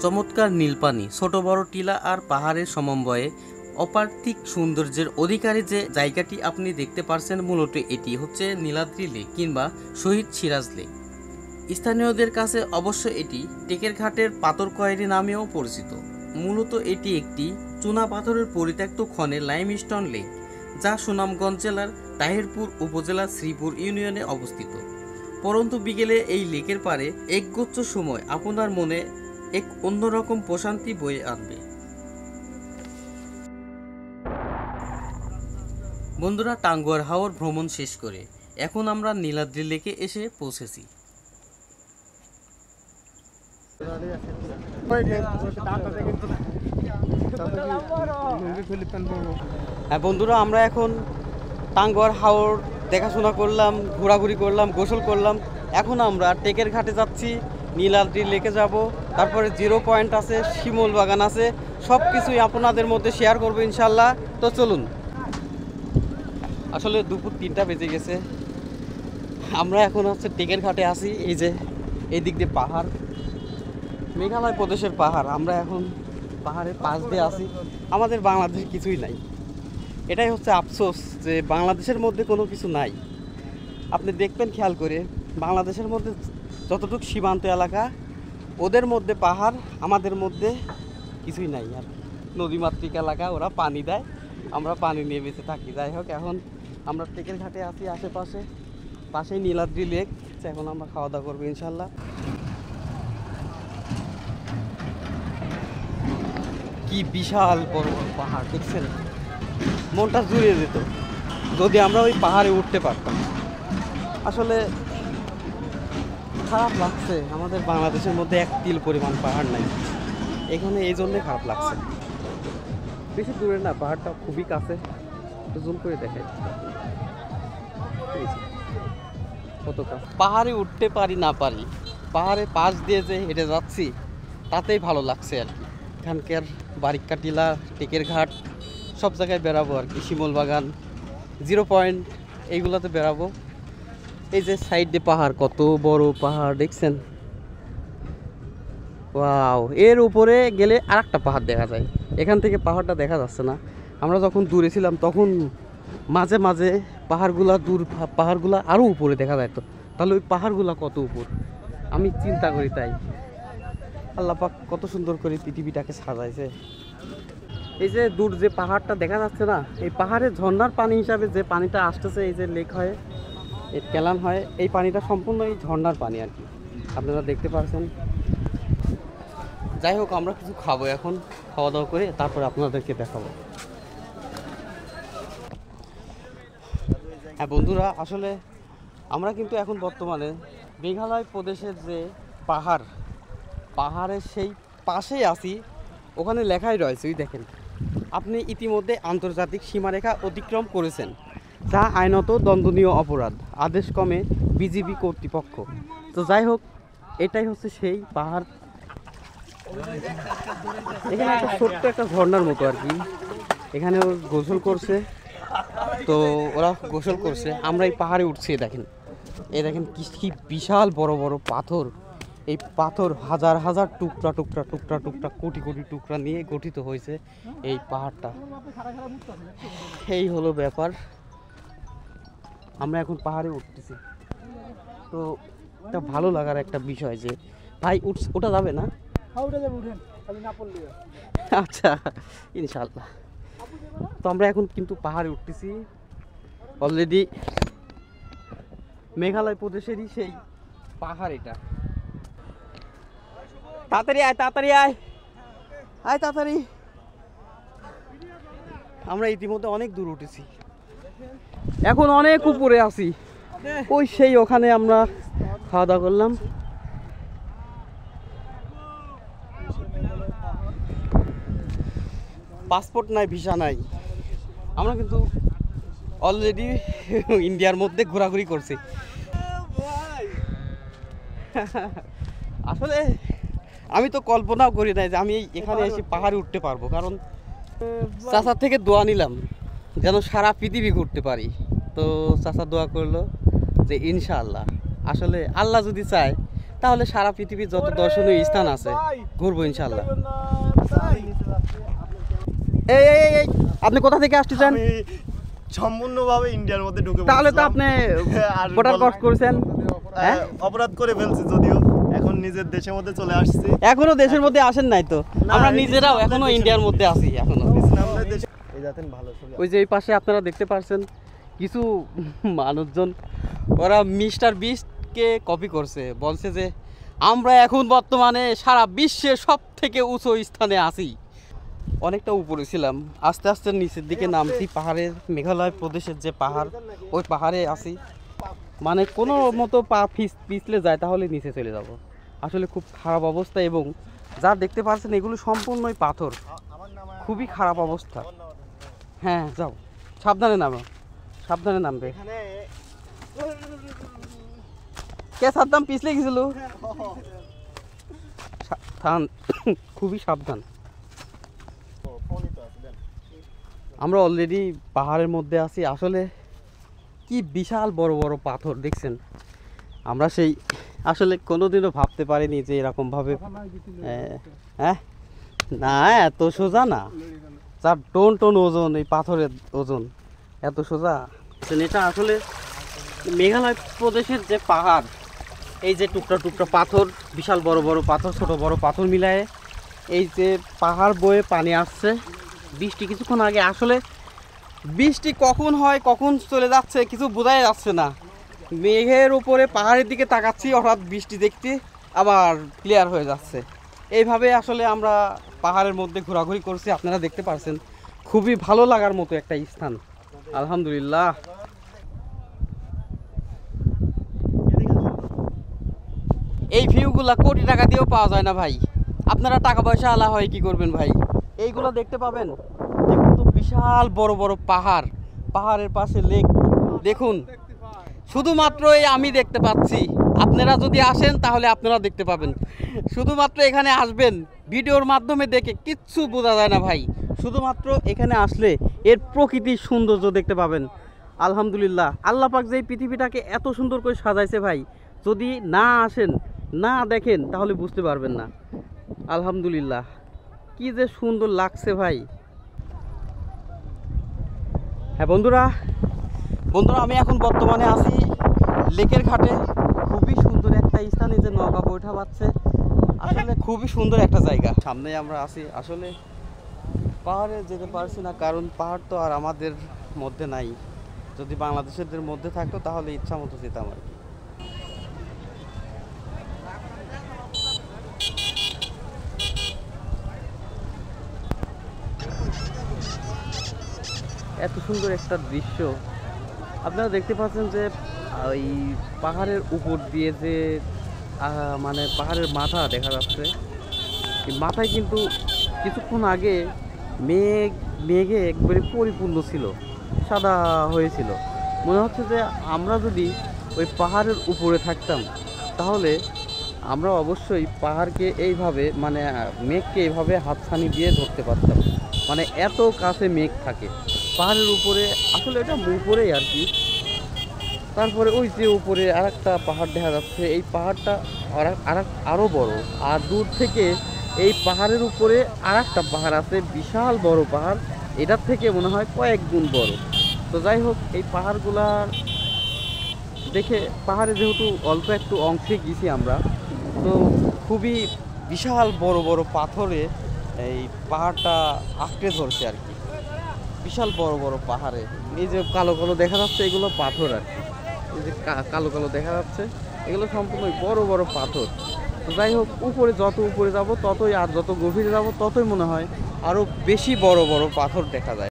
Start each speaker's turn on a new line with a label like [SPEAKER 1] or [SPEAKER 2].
[SPEAKER 1] চমৎকার নীলপানি, ছোট বড় টিলা আর পাহাড়ের সমন্বয়ে অপার্থিক সৌন্দর্যের অধিকারী যে জায়গাটি আপনি দেখতে পারছেন, মূলত এটি হচ্ছে নীলাদ্রি লেক কিংবা শহীদ সিরাজ লেক। স্থানীয়দের কাছে অবশ্য এটি টেকের ঘাটের পাথরকয়েরি নামেও পরিচিত। মূলত এটি একটি চুনা পাথরের পরিত্যক্ত খনে লাইমস্টোন লেক, যা সুনামগঞ্জ জেলার তাহিরপুর উপজেলার শ্রীপুর ইউনিয়নে অবস্থিত। পরন্তু বিকেলে এই লেকের পাড়ে একগুচ্ছ সময় আপনার মনে এক অন্যরকম প্রশান্তি বয়ে আনবে। বন্ধুরা, টাঙ্গুয়ার হাওর ভ্রমণ শেষ করে এখন আমরা নীলাদ্রি লেকে এসে পৌঁছেছি। হ্যাঁ বন্ধুরা, আমরা এখন টাঙ্গুয়ার হাওর দেখাশোনা করলাম, ঘোরাঘুরি করলাম, গোসল করলাম। এখন আমরা টেকের ঘাটে যাচ্ছি, নীলাদ্রি লেকে যাব, তারপরে জিরো পয়েন্ট আছে, শিমুল বাগান আছে, সব কিছুই আপনাদের মধ্যে শেয়ার করবো ইনশাল্লাহ। তো চলুন। আসলে দুপুর 3টা বেজে গেছে, আমরা এখন হচ্ছে টেকের ঘাটে আছি। এই যে এই দিক দিয়ে পাহাড়, মেঘালয় প্রদেশের পাহাড়। আমরা এখন পাহাড়ের পাশ দিয়ে আছি। আমাদের বাংলাদেশে কিছুই নাই, এটাই হচ্ছে আফসোস যে বাংলাদেশের মধ্যে কোনো কিছু নাই। আপনি দেখবেন খেয়াল করে, বাংলাদেশের মধ্যে যতটুকু সীমান্ত এলাকা, ওদের মধ্যে পাহাড়, আমাদের মধ্যে কিছুই নাই। আর নদীমাতৃক এলাকা, ওরা পানি দেয়, আমরা পানি নিয়ে বেঁচে থাকি। যাই হোক, এখন আমরা টেকের ঘাটে আছি, আশেপাশে পাশেই নীলাদ্রি লেক। এখন আমরা খাওয়া দাওয়া করবো ইনশাল্লাহ। কি বিশাল বড় বড় পাহাড় দেখছেন, মনটা জুড়িয়ে যেত যদি আমরা ওই পাহাড়ে উঠতে পারতাম। আসলে খারাপ লাগছে, আমাদের বাংলাদেশের মধ্যে এক তিল পরিমাণ পাহাড় নাই এখানে, এই জন্যে খারাপ লাগছে। বেশি দূরে না, পাহাড়টা খুবই কাছে। জুম করে দেখাই কত কাছে। পাহাড়ে উঠতে পারি না পারি, পাহাড়ের পাশ দিয়ে যে হেঁটে যাচ্ছি তাতেই ভালো লাগছে আর কি। এখানকার বারিক্কা টিলা, টেকের ঘাট, সব জায়গায় বেরাবো আর কি। শিমুল বাগান, জিরো পয়েন্ট, এইগুলোতে বেরাবো। এই যে সাইড দিয়ে পাহাড়, কত বড় পাহাড় দেখছেন। ওয়াও, এর উপরে গেলে আর একটা পাহাড় দেখা যায়। এখান থেকে পাহাড়টা দেখা যাচ্ছে না। আমরা যখন দূরে ছিলাম তখন মাঝে মাঝে পাহাড়গুলা, দূর পাহাড়গুলা আরও উপরে দেখা যায়। তো তাহলে ওই পাহাড়গুলা কত উপর, আমি চিন্তা করি। তাই আল্লাহ পাক কত সুন্দর করে পৃথিবীটাকে সাজাইছে। এই যে দূর যে পাহাড়টা দেখা যাচ্ছে না, এই পাহাড়ের ঝর্ণার পানি হিসাবে যে পানিটা আসতেছে, এই যে লেক হয়, এই কেলান হয়, এই পানিটা সম্পূর্ণ এই ঝর্ণার পানি আর কি, আপনারা দেখতে পাচ্ছেন। যাই হোক, আমরা কিছু খাবো এখন, খাওয়া দাওয়া করে তারপরে আপনাদেরকে দেখাবো। হ্যাঁ বন্ধুরা, আসলে আমরা কিন্তু এখন বর্তমানে মেঘালয় প্রদেশের যে পাহাড়ের সেই পাশেই আছি। ওখানে লেখাই রয়েছে, ওই দেখেন, আপনি ইতিমধ্যে আন্তর্জাতিক সীমারেখা অতিক্রম করেছেন, যা আইনত দণ্ডনীয় অপরাধ, আদেশ ক্রমে বিজিবি কর্তৃপক্ষ। তো যাই হোক, এটাই হচ্ছে সেই পাহাড়। এখানে একটা ছোট্ট একটা ঝর্ণার মতো আর কি, এখানে গোসল করছে। তো ওরা গোসল করছে, আমরা এই পাহাড়ে উঠছি। দেখেন, এই দেখেন কি বিশাল বড় বড় পাথর। এই পাথর হাজার হাজার টুকরা টুকরা টুকরা টুকরা কোটি কোটি টুকরা নিয়ে গঠিত হয়েছে এই পাহাড়টা। এই হলো ব্যাপার। আমরা এখন পাহাড়ে উঠতেছি। তো এটা ভালো লাগার একটা বিষয় যে ভাই ওটা যাবে না। আচ্ছা, ইনশাল্লাহ। তো আমরা এখন কিন্তু পাহাড়ে উঠতেছি অলরেডি। মেঘালয় প্রদেশেরই সেই পাহাড় এটা। তাড়াতাড়ি আয়, তাড়াতাড়ি আয়, আয় তাড়াতাড়ি। আমরা ইতিমধ্যে অনেক দূর উঠেছি, এখন অনেক উপরে আছি। ওই সেই ওখানে আমরা খাওয়া দাওয়া করলাম। পাসপোর্ট নাই, ভিসা নাই, আমরা কিন্তু অলরেডি ইন্ডিয়ার মধ্যে ঘোরাঘুরি করছি। আসলে আমি তো কল্পনাও করি নাই যে আমি এখানে এসে পাহাড়ে উঠতে পারবো, কারণ চাচার থেকে দোয়া নিলাম যেন সারা পৃথিবী ঘুরতে পারি। তো চাচা দোয়া করলো যে ইনশাআল্লাহ, আসলে আল্লাহ যদি চায় তাহলে সারা পৃথিবীর যত দর্শনীয় স্থান আছে ঘুরবো ইনশাল্লাহ। এই এই এই আপনি কোথা থেকে আসতেছেন?
[SPEAKER 2] সম্পূর্ণভাবে ইন্ডিয়ার মধ্যে ঢুকে
[SPEAKER 1] তাহলে তো আপনি ভোটার ক্রস করেছেন। হ্যাঁ,
[SPEAKER 2] অপরাধ করে ফেলছি যদিও, এখন নিজের দেশের মধ্যে চলে আসছি।
[SPEAKER 1] এখনো দেশের মধ্যে আসেন নাই তো? আমরা নিজেরাও এখনো ইন্ডিয়ার মধ্যে আছি এখনো।
[SPEAKER 2] এই যাতেন ভালো ছবি।
[SPEAKER 1] ওই যে এই পাশে আপনারা দেখতে পাচ্ছেন কিছু মানুষজন, ওরা মিস্টার বিস্টকে কপি করছে, বলছে যে আমরা এখন বর্তমানে সারা বিশ্বের সব থেকে উঁচু স্থানে আছি। অনেকটা উপরে ছিলাম, আস্তে আস্তে নিচের দিকে নামছি। পাহাড়ের মেঘালয় প্রদেশের যে পাহাড়, ওই পাহাড়ে আছি। মানে কোনো মতো পা পিছলে যায় তাহলে নিচে চলে যাব। আসলে খুব খারাপ অবস্থা, এবং যা দেখতে পাচ্ছেন এগুলো সম্পূর্ণই পাথর, খুবই খারাপ অবস্থা। হ্যাঁ যাও, সাবধানে নামো, সাবধানে নামবে। কে সাবধান, পিছলে গেছিল। খুবই সাবধান। আমরা অলরেডি পাহাড়ের মধ্যে আছি। আসলে কি বিশাল বড় বড় পাথর দেখছেন। আমরা সেই আসলে কোনোদিনও ভাবতে পারিনি যে এরকমভাবে, হ্যাঁ না এত সোজা না, 4 টন ওজন, এই পাথরের ওজন এত সোজা। এটা আসলে মেঘালয় প্রদেশের যে পাহাড়, এই যে টুকরা টুকরা পাথর, বিশাল বড় বড় পাথর, ছোট বড় পাথর মিলায়ে এই যে পাহাড় বয়ে পানি আসছে। বৃষ্টি কিছুক্ষণ আগে, আসলে বৃষ্টি কখন হয় কখন চলে যাচ্ছে কিছু বোঝাই যাচ্ছে না। মেঘের উপরে পাহাড়ের দিকে তাকাচ্ছি, হঠাৎ বৃষ্টি দেখতে আবার ক্লিয়ার হয়ে যাচ্ছে। এইভাবে আসলে আমরা পাহাড়ের মধ্যে ঘোরাঘুরি করছি, আপনারা দেখতে পাচ্ছেন। খুবই ভালো লাগার মতো একটা স্থান, আলহামদুলিল্লাহ। এই ভিউগুলা কোটি টাকা দিয়েও পাওয়া যায় না ভাই। আপনারা টাকা পয়সা আলা হয় কি করবেন ভাই? এইগুলো দেখতে পাবেন। দেখুন তো বিশাল বড় বড় পাহাড়, পাহাড়ের পাশে লেক দেখুন। শুধুমাত্র এই আমি দেখতে পাচ্ছি, আপনারা যদি আসেন তাহলে আপনারা দেখতে পাবেন। শুধুমাত্র এখানে আসবেন, ভিডিওর মাধ্যমে দেখে কিচ্ছু বোঝা যায় না ভাই। শুধুমাত্র এখানে আসলে এর প্রকৃতির সৌন্দর্য দেখতে পাবেন। আলহামদুলিল্লাহ, আল্লাহ পাক যে এই পৃথিবীটাকে এত সুন্দর করে সাজাইছে ভাই, যদি না আসেন না দেখেন তাহলে বুঝতে পারবেন না। আলহামদুলিল্লাহ, কি যে সুন্দর লাগছে ভাই। হ্যাঁ বন্ধুরা, আমি এখন বর্তমানে আছি লেকের ঘাটে। খুবই সুন্দর একটা স্থান, এই যে নৌকা বৈঠা পাচ্ছে, আসলে খুবই সুন্দর একটা জায়গা। সামনে আমরা আছি, আসলে পাহাড়ে যেতে পারছি না, কারণ পাহাড় তো আর আমাদের মধ্যে নাই। যদি বাংলাদেশের মধ্যে থাকতো তাহলে ইচ্ছা মতো যেতাম আর কি। এত সুন্দর একটা দৃশ্য আপনারা দেখতে পাচ্ছেন যে ওই পাহাড়ের উপর দিয়ে যে মানে পাহাড়ের মাথা দেখা যাচ্ছে। এই মাথায় কিন্তু কিছুক্ষণ আগে মেঘে একবারে পরিপূর্ণ ছিল, সাদা হয়েছিল। মনে হচ্ছে যে আমরা যদি ওই পাহাড়ের উপরে থাকতাম তাহলে আমরা অবশ্যই পাহাড়কে এইভাবে, মানে মেঘকে এইভাবে হাতছানি দিয়ে ধরতে পারতাম। মানে এত কাছে মেঘ থাকে পাহাড়ের উপরে। আসলে এটা উপরেই আর কি। তারপরে ওই যে উপরে আরেকটা পাহাড় দেখা যাচ্ছে, এই পাহাড়টা আরও বড়। আর দূর থেকে এই পাহাড়ের উপরে আরেকটা পাহাড় আছে, বিশাল বড় পাহাড়, এটার থেকে মনে হয় কয়েক গুণ বড়। তো যাই হোক, এই পাহাড়গুলা দেখে, পাহাড়ে যেহেতু অল্প একটু অংশে গেছি আমরা, তো খুবই বিশাল বড় বড় পাথরে এই পাহাড়টা আঁকড়ে ধরছে আর কি। বিশাল বড় বড় পাহাড়ে এই যে কালো কালো দেখা যাচ্ছে, এগুলো পাথর আর কি। এই যে কালো কালো দেখা যাচ্ছে, এগুলো সম্পূর্ণ বড় বড় পাথর। তো যাই হোক, উপরে যত উপরে যাব ততই, আর যত গভীরে যাব ততই মনে হয় আরও বেশি বড় বড় পাথর দেখা যায়।